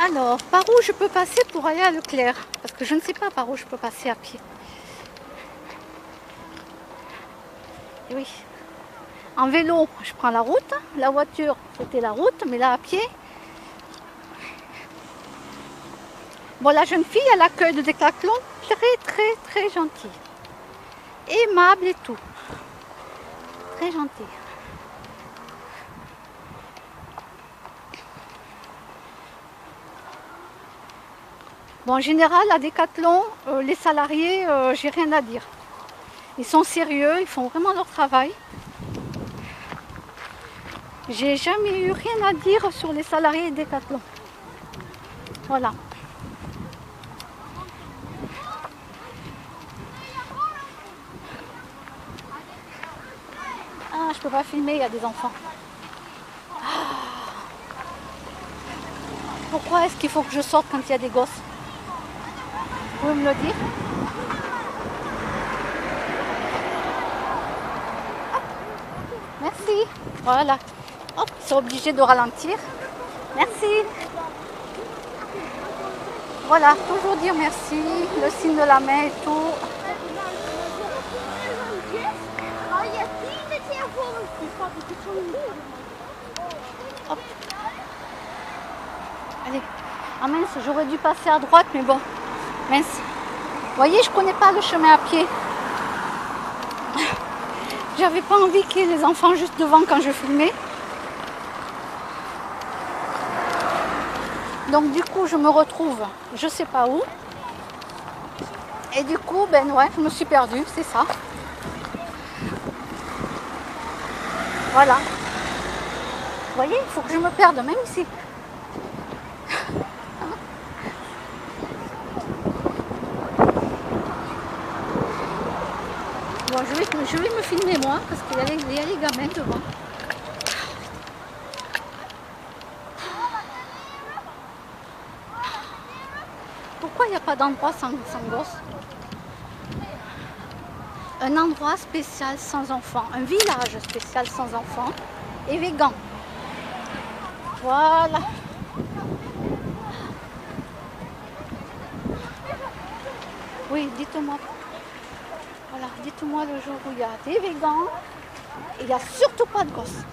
Alors, par où je peux passer pour aller à Leclerc? Parce que je ne sais pas par où je peux passer à pied. Et oui. En vélo, je prends la route. La voiture, c'était la route, mais là à pied. Bon, la jeune fille à l'accueil de Décathlon, très gentille. Aimable et tout. Très gentille. Bon, en général, à Décathlon, les salariés, j'ai rien à dire. Ils sont sérieux, ils font vraiment leur travail. J'ai jamais eu rien à dire sur les salariés Décathlon. Voilà. Ah, je peux pas filmer, il y a des enfants. Pourquoi est-ce qu'il faut que je sorte quand il y a des gosses? Vous pouvez me le dire? Merci. Voilà. Hop, ils sont obligés de ralentir. Merci. Voilà, toujours dire merci, le signe de la main et tout. Hop. Allez. Ah mince, j'aurais dû passer à droite, mais bon. Mince. Vous voyez, je connais pas le chemin à pied. J'avais pas envie qu'il y ait les enfants juste devant quand je filmais. Donc du coup, je me retrouve, je sais pas où. Et du coup, ben ouais, je me suis perdue, c'est ça. Voilà. Vous voyez, il faut que je me perde, même ici. Bon, je vais me filmer moi, parce qu'il y a les gamins devant. Pourquoi il n'y a pas d'endroit sans gosse? Un endroit spécial sans enfants, un village spécial sans enfants et végan. Voilà. Oui, dites-moi. Voilà, dites-moi le jour où il y a des végans et il n'y a surtout pas de gosses.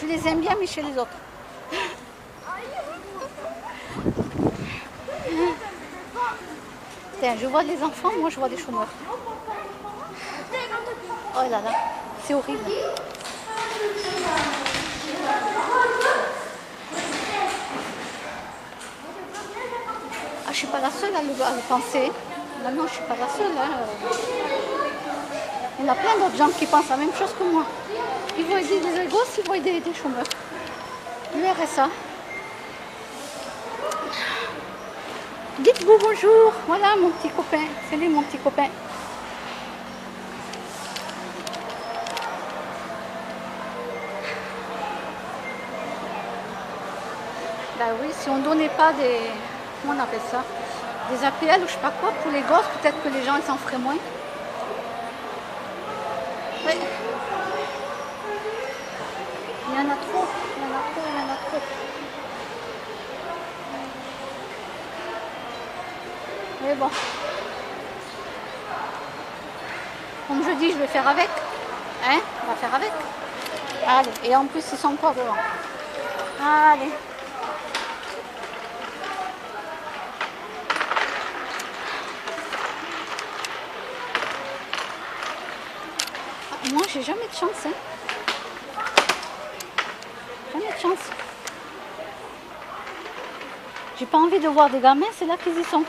Je les aime bien, mais chez les autres. Tiens, je vois des enfants, moi je vois des chômeurs. Oh là là, c'est horrible. Ah, je suis pas la seule à le penser. Non, non, je suis pas la seule. Hein. Il y en a plein d'autres gens qui pensent la même chose que moi. Ils vont aider des gosses, ils vont aider des chômeurs. Du RSA. Dites-vous bonjour. Voilà mon petit copain. C'est lui mon petit copain. Ben oui, si on ne donnait pas des... Comment on appelle ça? Des APL ou je sais pas quoi pour les gosses, peut-être que les gens ils s'en feraient moins. Oui. Il y en a trop, il y en a trop, il y en a trop. Mais bon. Comme je dis, je vais faire avec. Hein? On va faire avec. Allez, et en plus ils sont pas devant. Allez. Moi, j'ai jamais de chance. Hein. Jamais de chance. J'ai pas envie de voir des gamins, c'est là qu'ils y sont.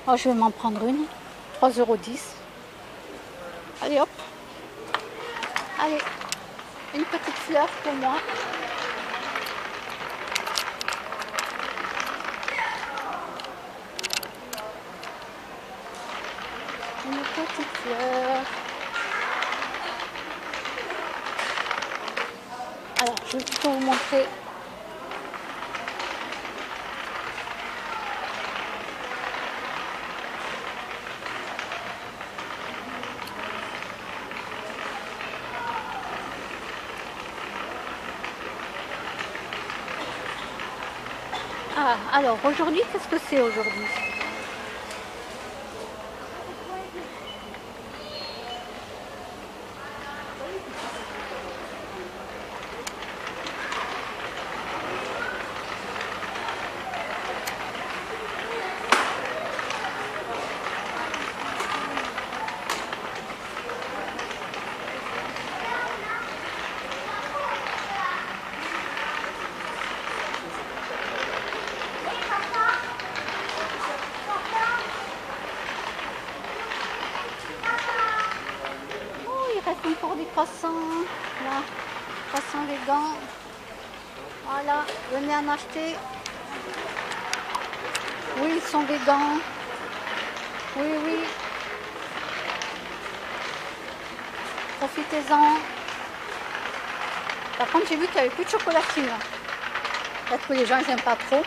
Oh, je vais m'en prendre une. 3,10 €. Allez, hop. Allez. Une petite fleur pour moi. Une petite fleur. Alors, je vais plutôt vous montrer Voilà, alors aujourd'hui, qu'est-ce que c'est aujourd'hui? Il reste encore des croissants, là, croissants végans. Voilà, venez en acheter. Oui, ils sont végans. Oui, oui. Profitez-en. Par contre, j'ai vu qu'il n'y avait plus de chocolatine. Peut-être que les gens n'aiment pas trop.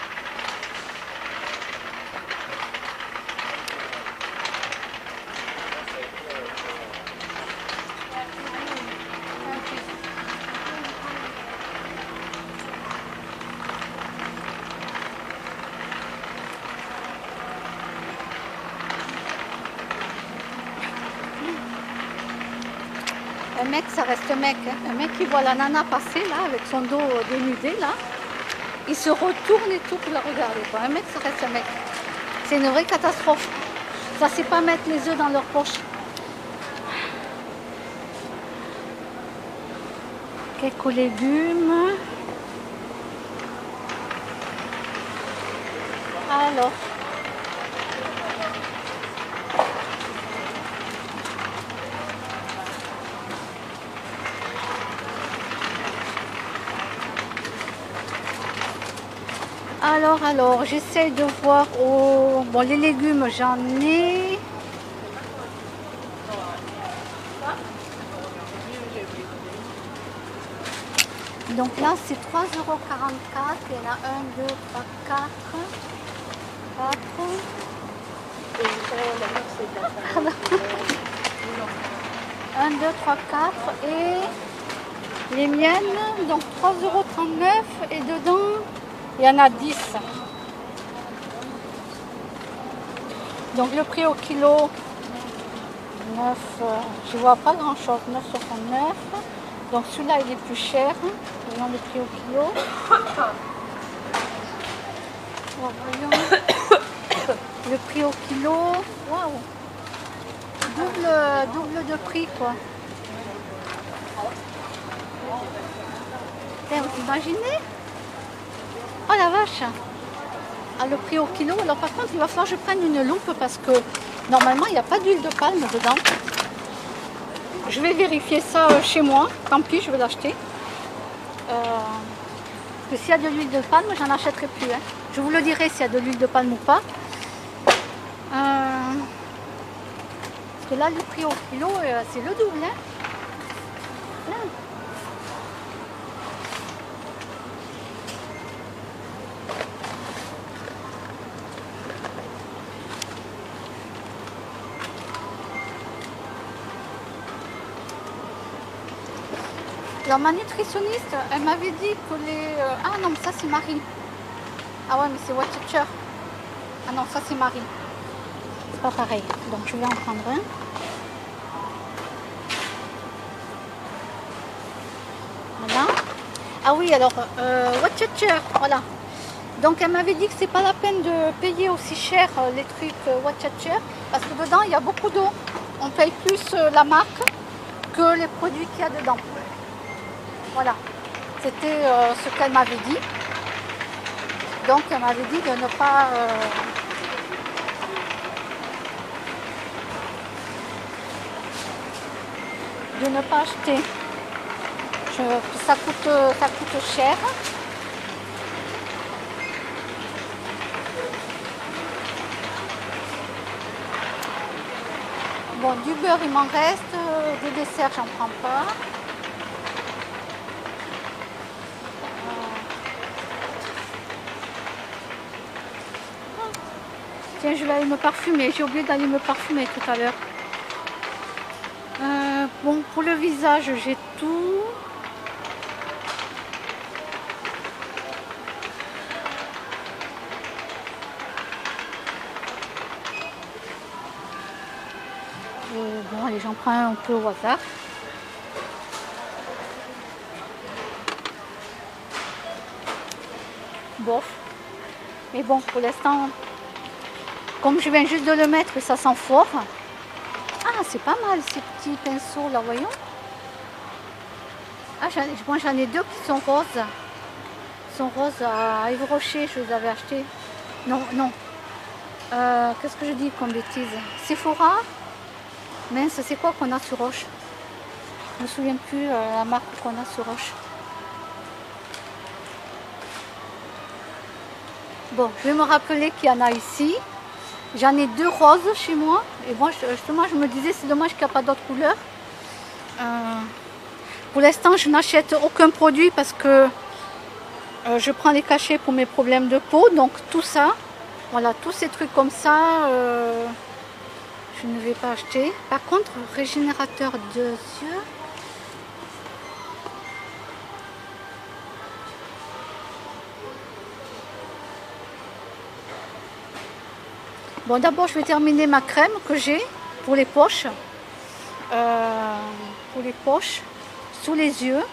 Un mec, ça reste mec. Hein. Un mec qui voit la nana passer là, avec son dos dénudé là, il se retourne et tout pour la regarder. Quoi. Un mec, ça reste un mec. C'est une vraie catastrophe. Ça, c'est pas mettre les œufs dans leur poche. Quelques légumes. Alors. Alors, j'essaye de voir. Oh, bon, les légumes, j'en ai. Donc là, c'est 3,44 €. Il y en a 1, 2, 3, 4. 1, 2, 3, 4. Et les miennes, donc 3,39 € et dedans, il y en a 10. Donc le prix au kilo, 9, je vois pas grand chose, 9,69 €. Donc celui-là il est plus cher, voyons le prix au kilo. Oh, voyons. Le prix au kilo, waouh, double de prix quoi. Vous imaginez? Oh la vache! Ah, le prix au kilo. Alors par contre, il va falloir que je prenne une loupe parce que normalement, il n'y a pas d'huile de palme dedans. Je vais vérifier ça chez moi. Tant pis, je vais l'acheter. Parce que s'il y a de l'huile de palme, j'en achèterai plus. Hein. Je vous le dirai s'il y a de l'huile de palme ou pas. Parce que là, le prix au kilo, c'est le double. Hein. Alors ma nutritionniste, elle m'avait dit que les... Ah non, mais ça c'est Marie. Ah ouais, mais c'est Worcestershire. Ah non, ça c'est Marie. C'est pas pareil. Donc je vais en prendre un. Voilà. Ah oui, alors, Worcestershire, voilà. Donc elle m'avait dit que c'est pas la peine de payer aussi cher les trucs Worcestershire. Parce que dedans, il y a beaucoup d'eau. On paye plus la marque que les produits qu'il y a dedans. Voilà, c'était ce qu'elle m'avait dit. Donc elle m'avait dit de ne pas acheter. Ça coûte cher. Bon, du beurre il m'en reste, des desserts j'en prends pas. Tiens, je vais aller me parfumer. J'ai oublié d'aller me parfumer tout à l'heure. Bon, pour le visage, j'ai tout. Allez, j'en prends un peu au hasard. Bof. Mais bon, pour l'instant, comme je viens juste de le mettre et ça sent fort. Ah, c'est pas mal ces petits pinceaux là, voyons. Ah, moi j'en ai deux qui sont roses. Ils sont roses à Yves Rocher, je les avais achetés. Non, non. Qu'est-ce que je dis comme bêtise? Sephora. Mince, c'est quoi qu'on a sur Roche? Je me souviens plus la marque qu'on a sur Roche. Bon, je vais me rappeler qu'il y en a ici. J'en ai deux roses chez moi. Et bon, justement, je me disais, c'est dommage qu'il n'y a pas d'autres couleurs. Pour l'instant, je n'achète aucun produit parce que je prends les cachets pour mes problèmes de peau. Donc tout ça, voilà, tous ces trucs comme ça, je ne vais pas acheter. Par contre, régénérateur de yeux. Bon, d'abord, je vais terminer ma crème que j'ai pour les poches. Sous les yeux.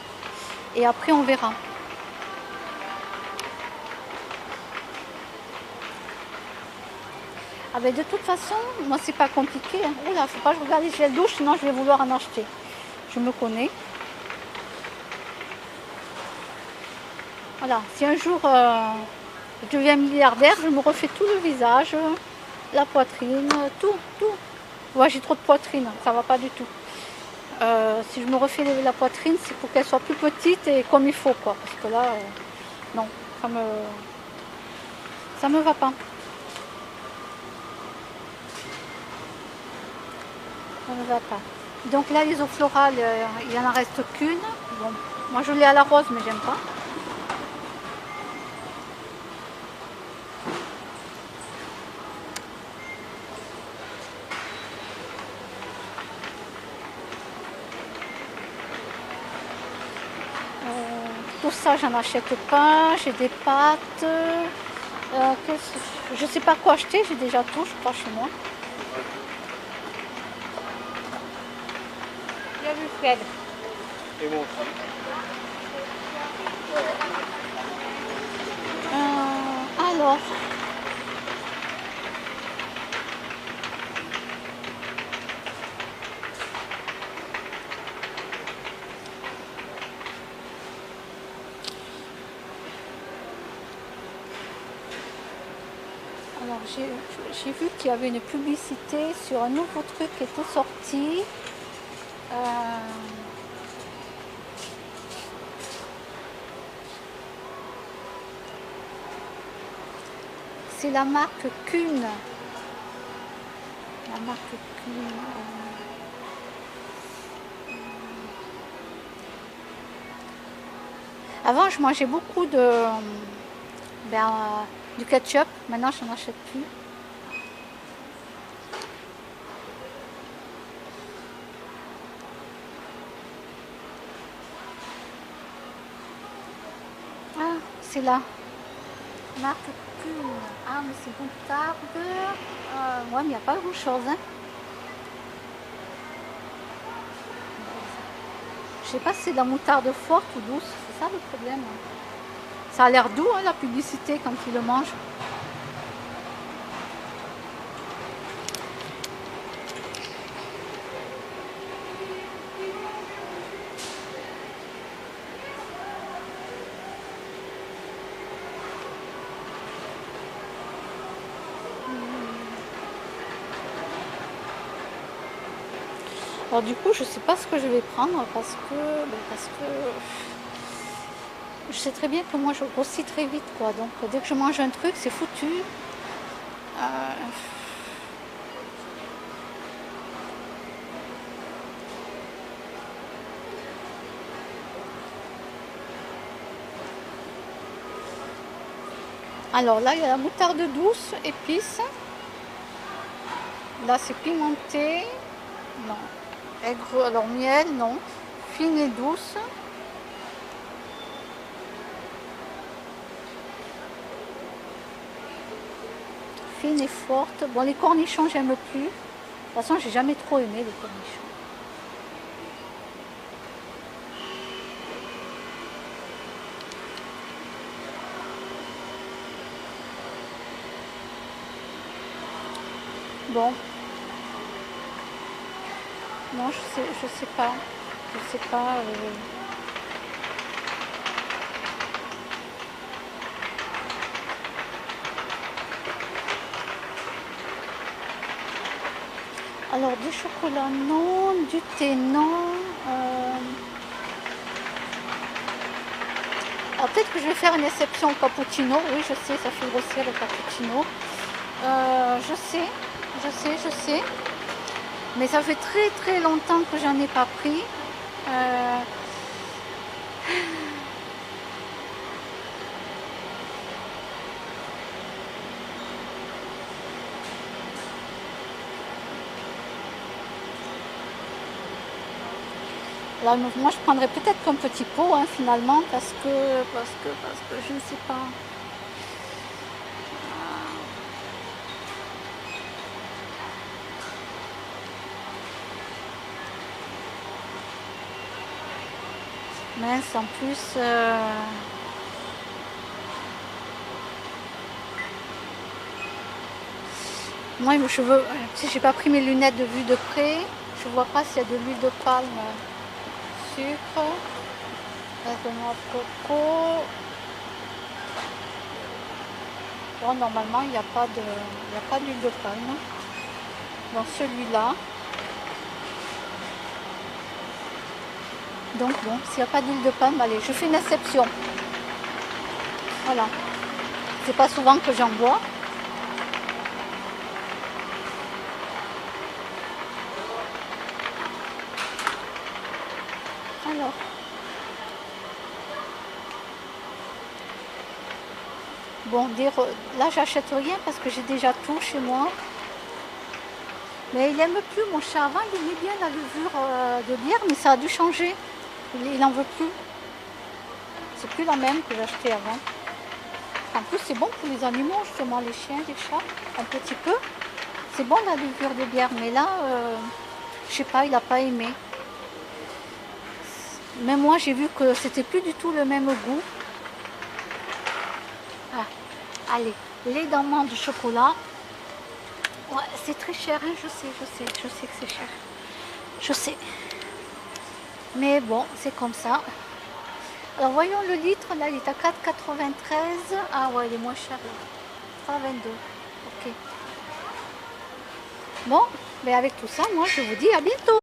Et après, on verra. Ah ben, de toute façon, moi, c'est pas compliqué. Hein. Oula, faut pas que je regarde les gels douche, sinon je vais vouloir en acheter. Je me connais. Voilà, si un jour je deviens milliardaire, je me refais tout le visage. La poitrine, tout. Ouais, j'ai trop de poitrine, ça va pas du tout. Si je me refais la poitrine, c'est pour qu'elle soit plus petite et comme il faut, quoi. Parce que là, non, ça me va pas. Ça me va pas. Donc là, les eaux florales, il y en reste qu'une. Bon, moi je l'ai à la rose, mais j'aime pas. Tout ça, j'en achète pas. J'ai des pâtes. Je sais pas quoi acheter. J'ai déjà tout, je crois, chez moi. Bien vu, Fred. Et moi aussi. Alors. Alors j'ai vu qu'il y avait une publicité sur un nouveau truc qui était sorti. C'est la marque Kuhn. La marque Kuhn. Avant, je mangeais beaucoup du ketchup. Maintenant, je n'en achète plus. Ah, c'est là. Marque Kuhn. Ah, mais c'est moutarde. Ouais, mais il n'y a pas grand-chose. Hein. Je sais pas si c'est de la moutarde forte ou douce. C'est ça le problème. Ça a l'air doux, hein, la publicité, quand ils le mangent. Alors du coup, je sais pas ce que je vais prendre parce que je sais très bien que moi je grossis très vite, quoi. Donc dès que je mange un truc, c'est foutu. Alors là, il y a la moutarde douce, épice. Là, c'est pimenté. Non. Aigre, alors miel, non. Fine et douce. Fine et forte. Bon, les cornichons, j'aime plus. De toute façon, j'ai jamais trop aimé les cornichons. bon. Non, je sais pas. Je sais pas. Alors, du chocolat, non. Du thé, non. Alors, peut-être que je vais faire une exception au cappuccino. Oui, je sais, ça fait grossir le cappuccino. Je sais. Mais ça fait très très longtemps que j'en ai pas pris. Là, moi, je prendrais peut-être qu'un petit pot, hein, finalement, parce que je ne sais pas. Mince, en plus. Moi, mes cheveux, si j'ai pas pris mes lunettes de vue de près, je vois pas s'il y a de l'huile de palme, sucre, base de noix de coco. Bon, normalement, il n'y a pas d'huile de palme dans celui-là. Donc bon, s'il n'y a pas d'huile de palme, allez, je fais une exception. Voilà. C'est pas souvent que j'en bois. Alors. Bon, là, j'achète rien parce que j'ai déjà tout chez moi. Mais il n'aime plus, mon chat. Avant, il aimait bien la levure de bière, mais ça a dû changer. Il n'en veut plus. C'est plus la même que j'achetais avant. En plus, c'est bon pour les animaux, justement, les chiens, les chats, un petit peu. C'est bon la levure de bière, mais là, je sais pas, il n'a pas aimé. Même moi, j'ai vu que c'était plus du tout le même goût. Ah, allez, lait d'amande de chocolat. Ouais, c'est très cher, hein, je sais que c'est cher. Je sais. Mais bon, c'est comme ça. Alors voyons le litre, là il est à 4,93. Ah ouais, il est moins cher là. 3,22. Ok. Bon, mais avec tout ça, moi je vous dis à bientôt.